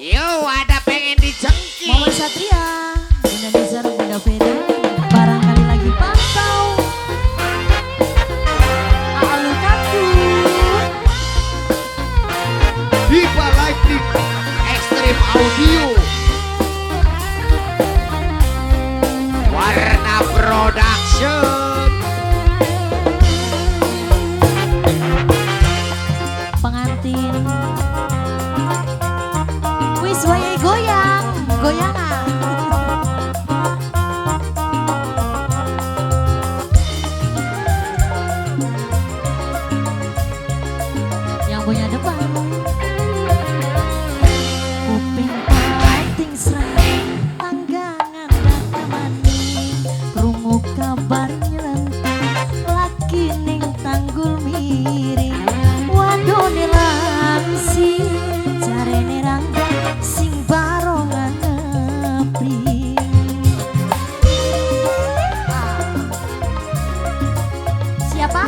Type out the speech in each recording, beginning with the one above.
Yo, ada pengen dijengki. Mama Satria, Bunda Nizar, Bunda Veda, barangkali lagi pantau. Alu takut. Diva Lightning Extreme Audio. Warna Production. Pengantin. Wis wayahe goyang, goyangan. Yang punya depan. Kuping pating serang, tanggangan dan temani. Krungu kabar nyelenting, laki ning tanggul miring. Wadone langsing, jarene rangga sing barongan nepi. Siapa?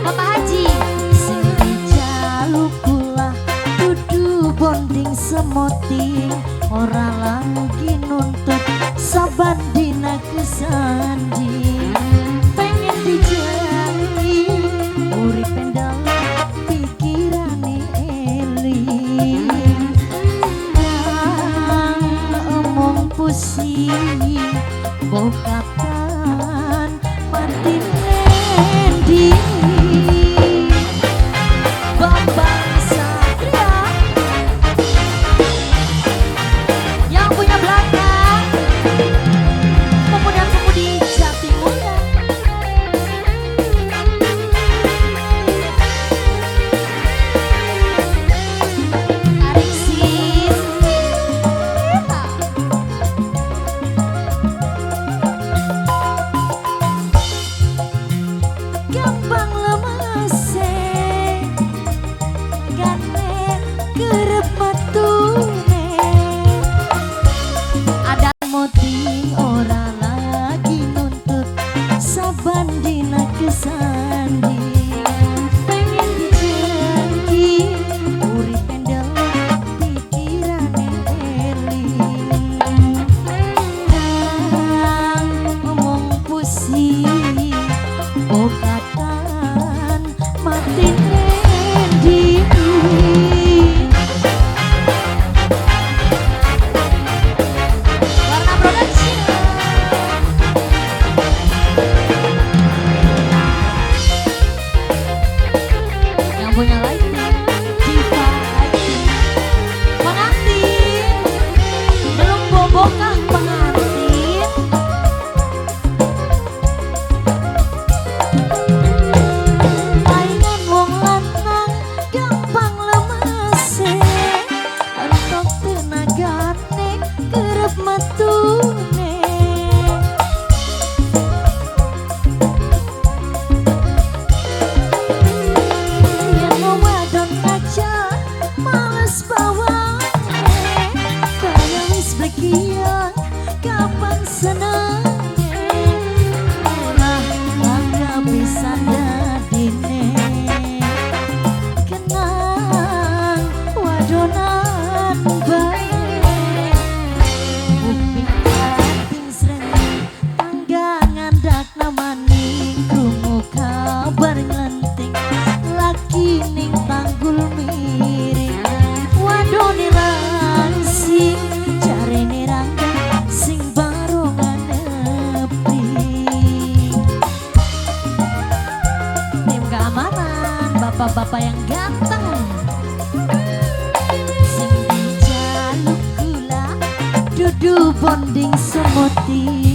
Bapak Haji. Sing dijaluk kula dudu bonding semoting, ora lagi nuntut saban dina kesanding. Pengen dijanji urip pendalam pikirane eling. Nang omong pusing bokatan mati rendi. Bambang Satria yang punya belakang, pemuda-pemudi Jatimulya. Alexis gampang lemase, gane kerep metune. Ada moti ora lagi nuntut saban dina kesanding. Pengen dijanji urip pendalam pikirane eling. Nang omong pusing bokatan mati rendi. Warna Production. Yang punya lighting, Diva Lighting. Pengantin, belum bobokah pengantin? Mainan wong lanang gampang lemase, entok tenagane kerep metune. Yen mau wadon aja males bawane, kaya wis blekiang kapan senenge. Ora langka pisan dadine, kenang wadonan bae. Kuping pating sreni, tanggangan dak namani. Krungu kabar nyelenting, laki ning tanggul miring. Wadone langsing, jarene rangga sing barongan nepi. Tim keamanan, bapak-bapak yang ganteng, sing dijaluk gula dudu bonding semuti.